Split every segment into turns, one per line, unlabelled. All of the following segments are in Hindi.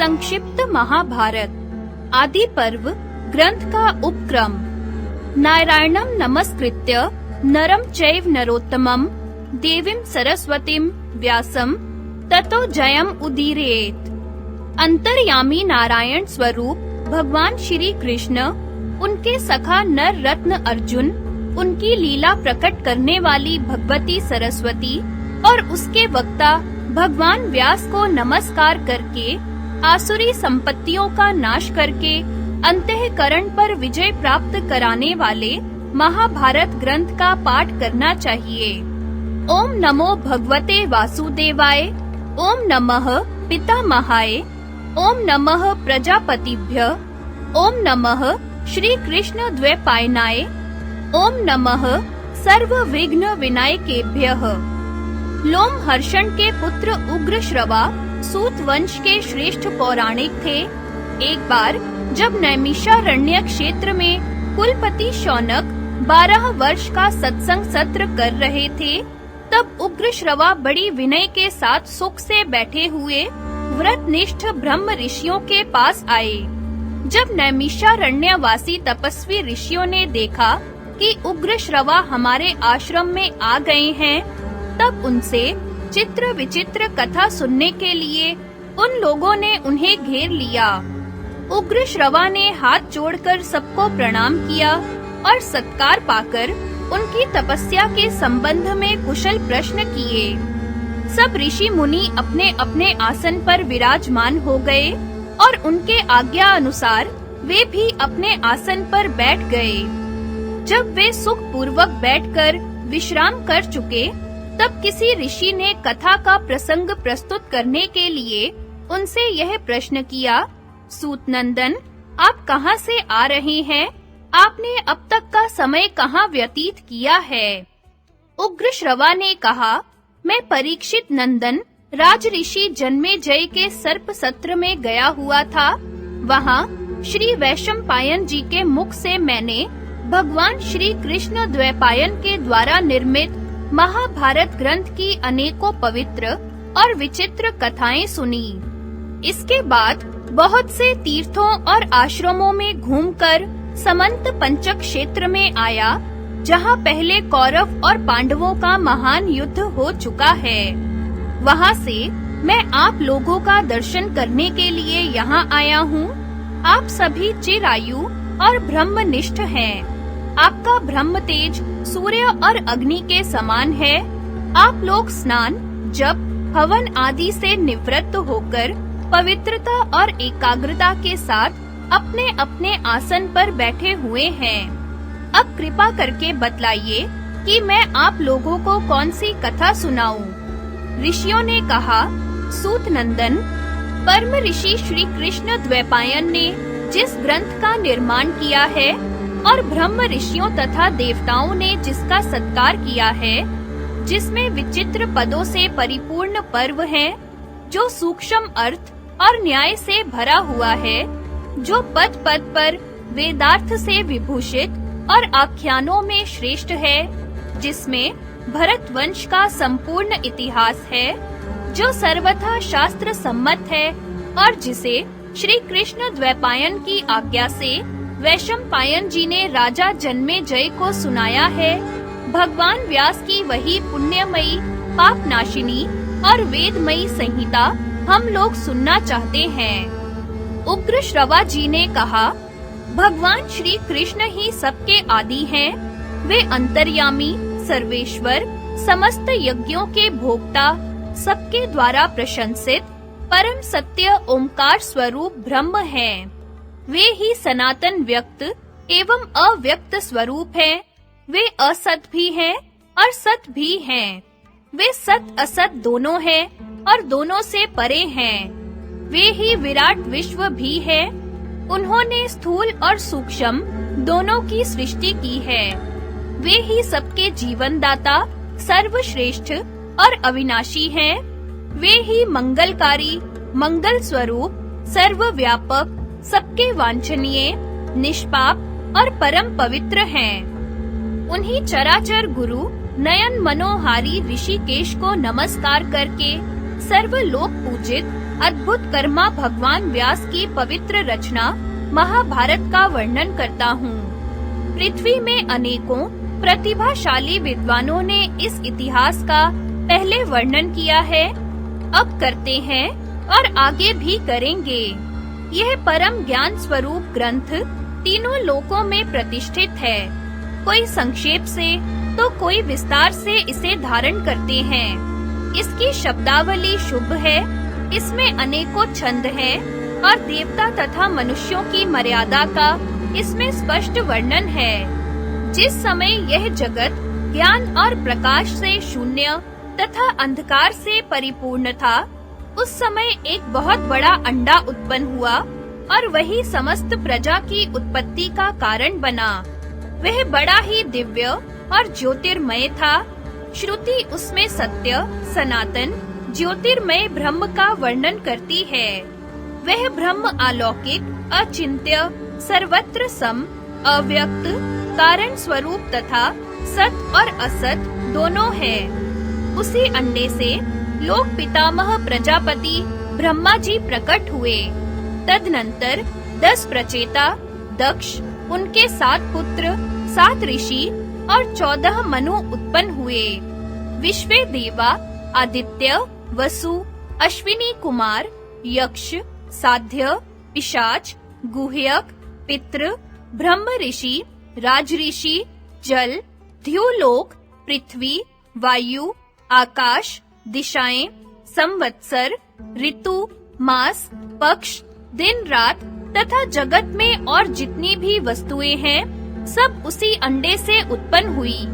संक्षिप्त महाभारत आदि पर्व ग्रंथ का उपक्रम। नारायणं नमस्कृत्य नरं चैव नरोत्तमं देवीं सरस्वतीं व्यासं ततो जयम् उदीरयेत्। अंतर्यामी नारायण स्वरूप भगवान श्री कृष्ण, उनके सखा नर रत्न अर्जुन, उनकी लीला प्रकट करने वाली भगवती सरस्वती और उसके वक्ता भगवान व्यास को नमस्कार करके आसुरी संपत्तियों का नाश करके अंतःकरण पर विजय प्राप्त कराने वाले महाभारत ग्रंथ का पाठ करना चाहिए। ओम नमो भगवते वासुदेवाय, ओम नमः पितामहाय, ओम नमः प्रजापतिभ्य, ओम नमः श्री कृष्ण द्वैपायनाय, ओम नमः सर्व विघ्न विनायकेभ्यः। लोमहर्षण के पुत्र उग्रश्रवा सूत वंश के श्रेष्ठ पौराणिक थे। एक बार जब नैमिषारण्य क्षेत्र में कुलपति शौनक 12 वर्ष का सत्संग सत्र कर रहे थे, तब उग्रश्रवा बड़ी विनय के साथ सुख से बैठे हुए व्रतनिष्ठ ब्रह्म ऋषियों के पास आए। जब नैमिषारण्यवासी तपस्वी ऋषियों ने देखा कि उग्रश्रवा हमारे आश्रम में आ गए हैं, तब उनसे चित्र विचित्र कथा सुनने के लिए उन लोगों ने उन्हें घेर लिया। उग्रश्रवा ने हाथ जोड़कर सबको प्रणाम किया और सत्कार पाकर उनकी तपस्या के संबंध में कुशल प्रश्न किए। सब ऋषि मुनि अपने अपने आसन पर विराजमान हो गए और उनके आज्ञा अनुसार वे भी अपने आसन पर बैठ गए। जब वे सुख पूर्वक बैठकर विश्राम कर चुके, तब किसी ऋषि ने कथा का प्रसंग प्रस्तुत करने के लिए उनसे यह प्रश्न किया, सूत नंदन, आप कहाँ से आ रहे हैं? आपने अब तक का समय कहाँ व्यतीत किया है? उग्रश्रवा ने कहा, मैं परीक्षित नंदन राजऋषि जन्मेजय के सर्प सत्र में गया हुआ था। वहाँ श्री वैशंपायन जी के मुख से मैंने भगवान श्री कृष्ण द्वैपायन के द्वारा निर्मित महाभारत ग्रंथ की अनेकों पवित्र और विचित्र कथाएं सुनी। इसके बाद बहुत से तीर्थों और आश्रमों में घूमकर समंत पंचक क्षेत्र में आया, जहां पहले कौरव और पांडवों का महान युद्ध हो चुका है। वहां से मैं आप लोगों का दर्शन करने के लिए यहाँ आया हूँ। आप सभी चिरायु और ब्रह्मनिष्ठ हैं। आपका ब्रह्म तेज सूर्य और अग्नि के समान है। आप लोग स्नान, जप, हवन आदि से निवृत्त होकर पवित्रता और एकाग्रता के साथ अपने अपने आसन पर बैठे हुए हैं। अब कृपा करके बतलाइए कि मैं आप लोगों को कौन सी कथा सुनाऊं? ऋषियों ने कहा, सूत नंदन, परम ऋषि श्री कृष्ण द्वैपायन ने जिस ग्रंथ का निर्माण किया है और ब्रह्म ऋषियों तथा देवताओं ने जिसका सत्कार किया है, जिसमें विचित्र पदों से परिपूर्ण पर्व है, जो सूक्ष्म अर्थ और न्याय से भरा हुआ है, जो पद पद पर वेदार्थ से विभूषित और आख्यानों में श्रेष्ठ है, जिसमें भरत वंश का संपूर्ण इतिहास है, जो सर्वथा शास्त्र सम्मत है और जिसे श्री कृष्ण द्वैपायन की आज्ञा से वैशंपायन जी ने राजा जन्मेजय को सुनाया है। भगवान व्यास की वही पुण्यमयी, पापनाशिनी और वेदमयी संहिता हम लोग सुनना चाहते हैं। उग्रश्रवा जी ने कहा, भगवान श्री कृष्ण ही सबके आदि हैं। वे अंतर्यामी, सर्वेश्वर, समस्त यज्ञों के भोक्ता, सबके द्वारा प्रशंसित परम सत्य ओंकार स्वरूप ब्रह्म हैं। वे ही सनातन व्यक्त एवं अव्यक्त स्वरूप हैं। वे असत भी हैं और सत भी हैं। वे सत असत दोनों हैं और दोनों से परे हैं। वे ही विराट विश्व भी है। उन्होंने स्थूल और सूक्ष्म दोनों की सृष्टि की है। वे ही सबके जीवन दाता, सर्वश्रेष्ठ और अविनाशी हैं। वे ही मंगलकारी, मंगल स्वरूप, सर्वव्यापक, सबके वांछनीय, निष्पाप और परम पवित्र हैं। उन्हीं चराचर गुरु नयन मनोहारी ऋषिकेश को नमस्कार करके सर्वलोक पूजित अद्भुत कर्मा भगवान व्यास की पवित्र रचना महाभारत का वर्णन करता हूँ। पृथ्वी में अनेकों प्रतिभाशाली विद्वानों ने इस इतिहास का पहले वर्णन किया है, अब करते हैं और आगे भी करेंगे। यह परम ज्ञान स्वरूप ग्रंथ तीनों लोकों में प्रतिष्ठित है। कोई संक्षेप से तो कोई विस्तार से इसे धारण करते हैं। इसकी शब्दावली शुभ है, इसमें अनेकों छंद हैं और देवता तथा मनुष्यों की मर्यादा का इसमें स्पष्ट वर्णन है। जिस समय यह जगत ज्ञान और प्रकाश से शून्य तथा अंधकार से परिपूर्ण था, उस समय एक बहुत बड़ा अंडा उत्पन्न हुआ और वही समस्त प्रजा की उत्पत्ति का कारण बना। वह बड़ा ही दिव्य और ज्योतिर्मय था। श्रुति उसमें सत्य, सनातन, ज्योतिर्मय ब्रह्म का वर्णन करती है। वह ब्रह्म अलौकिक, अचिंत्य, सर्वत्र सम, अव्यक्त, कारण स्वरूप तथा सत और असत दोनों है। उसी अंडे से लोक पितामह प्रजापति ब्रह्मा जी प्रकट हुए। तदनंतर 10 प्रचेता, दक्ष, उनके 7 पुत्र, 7 ऋषि और 14 मनु उत्पन्न हुए। विश्वे देवा, आदित्य, वसु, अश्विनी कुमार, यक्ष, साध्य, पिशाच, गुह्यक, पितृ, ब्रह्म ऋषि, राज ऋषि, जल, द्युलोक, पृथ्वी, वायु, आकाश, दिशाएं, संवत्सर, ऋतु, मास, पक्ष, दिन रात तथा जगत में और जितनी भी वस्तुएं हैं, सब उसी अंडे से उत्पन्न हुई।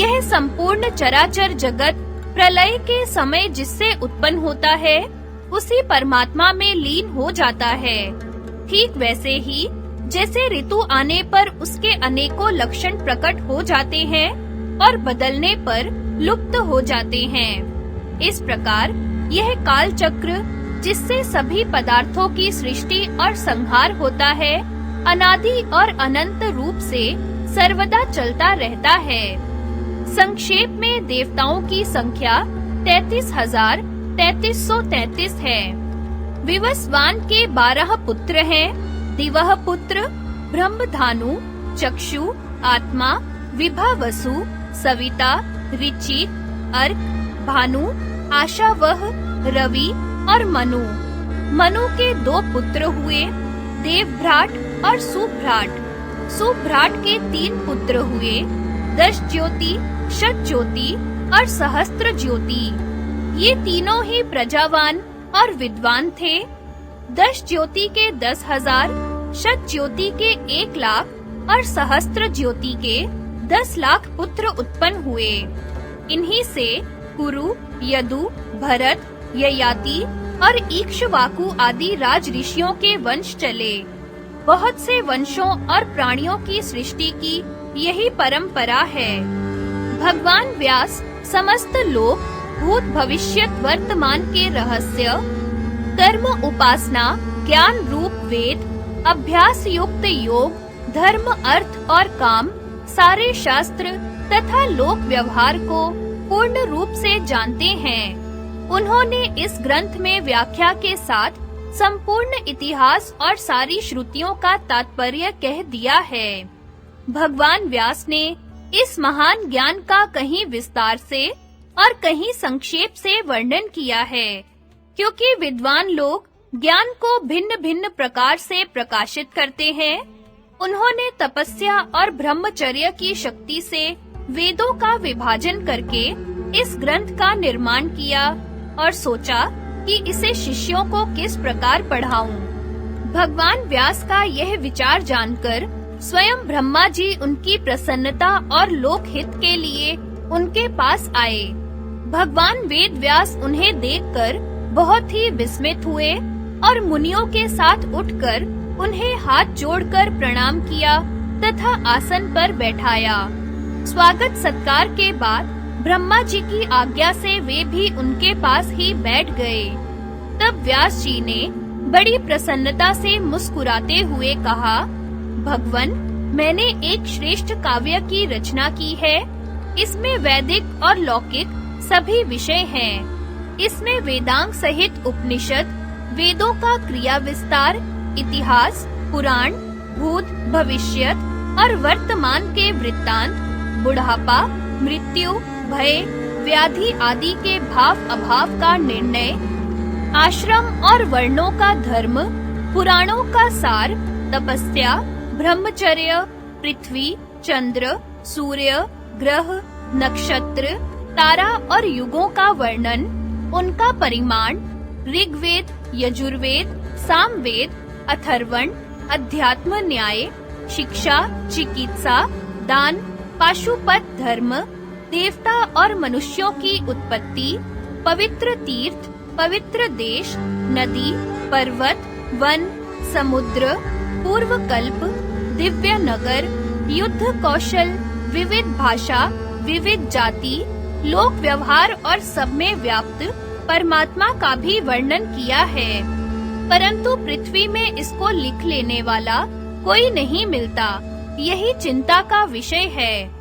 यह संपूर्ण चराचर जगत प्रलय के समय जिससे उत्पन्न होता है, उसी परमात्मा में लीन हो जाता है। ठीक वैसे ही जैसे ऋतु आने पर उसके अनेकों लक्षण प्रकट हो जाते हैं और बदलने पर लुप्त हो जाते हैं। इस प्रकार यह काल चक्र जिससे सभी पदार्थों की सृष्टि और संहार होता है, अनादि और अनंत रूप से सर्वदा चलता रहता है। संक्षेप में देवताओं की संख्या 33,3333 है। विवस्वान के 12 पुत्र हैं। दिवह पुत्र ब्रह्मधानु, चक्षु, आत्मा, विभावसु, सविता, ऋचिक, अर्क, भानु, आशावह, रवि और मनु। मनु के 2 पुत्र हुए, देवभ्राट और सुभ्राट। सुभ्राट के 3 पुत्र हुए, दश ज्योति, शत ज्योति और सहस्त्र ज्योति। ये तीनों ही प्रजावान और विद्वान थे। दश ज्योति के 10,000, शत ज्योति के 1,00,000 और सहस्त्र ज्योति के 10,00,000 पुत्र उत्पन्न हुए। इन्हीं से कुरु, यदु, भरत, ययाति और इक्ष्वाकु आदि राज ऋषियों के वंश चले। बहुत से वंशों और प्राणियों की सृष्टि की यही परंपरा है। भगवान व्यास समस्त लोक, भूत, भविष्यत, वर्तमान के रहस्य, कर्म, उपासना, ज्ञान रूप वेद, अभ्यास युक्त योग, धर्म, अर्थ और काम, सारे शास्त्र तथा लोक व्यवहार को पूर्ण रूप से जानते हैं। उन्होंने इस ग्रंथ में व्याख्या के साथ संपूर्ण इतिहास और सारी श्रुतियों का तात्पर्य कह दिया है। भगवान व्यास ने इस महान ज्ञान का कहीं विस्तार से और कहीं संक्षेप से वर्णन किया है, क्योंकि विद्वान लोग ज्ञान को भिन्न-भिन्न प्रकार से प्रकाशित करते हैं। उन्होंने तपस्या और ब्रह्मचर्य की शक्ति से वेदों का विभाजन करके इस ग्रंथ का निर्माण किया और सोचा कि इसे शिष्यों को किस प्रकार पढ़ाऊं। भगवान व्यास का यह विचार जानकर स्वयं ब्रह्मा जी उनकी प्रसन्नता और लोकहित के लिए उनके पास आए। भगवान वेद व्यास उन्हें देखकर बहुत ही विस्मित हुए और मुनियों के साथ उठकर उन्हें हाथ जोड़कर प्रणाम किया तथा आसन पर बैठाया। स्वागत सत्कार के बाद ब्रह्मा जी की आज्ञा से वे भी उनके पास ही बैठ गए। तब व्यास जी ने बड़ी प्रसन्नता से मुस्कुराते हुए कहा, भगवन, मैंने एक श्रेष्ठ काव्य की रचना की है। इसमें वैदिक और लौकिक सभी विषय हैं। इसमें वेदांग सहित उपनिषद, वेदों का क्रिया विस्तार, इतिहास, पुराण, भूत, भविष्यत और वर्तमान के वृत्तांत, बुढ़ापा, मृत्यु, भय, व्याधि आदि के भाव अभाव का निर्णय, आश्रम और वर्णों का धर्म, पुराणों का सार, तपस्या, ब्रह्मचर्य, पृथ्वी, चंद्र, सूर्य, ग्रह, नक्षत्र, तारा और युगों का वर्णन, उनका परिमाण, ऋग्वेद, यजुर्वेद, सामवेद, अथर्वण, अध्यात्म न्याय, शिक्षा, चिकित्सा, दान, पाशुपत धर्म, देवता और मनुष्यों की उत्पत्ति, पवित्र तीर्थ, पवित्र देश, नदी, पर्वत, वन, समुद्र, पूर्व कल्प, दिव्य नगर, युद्ध कौशल, विविध भाषा, विविध जाति, लोक व्यवहार और सब में व्याप्त परमात्मा का भी वर्णन किया है, परंतु पृथ्वी में इसको लिख लेने वाला कोई नहीं मिलता। यही चिंता का विषय है।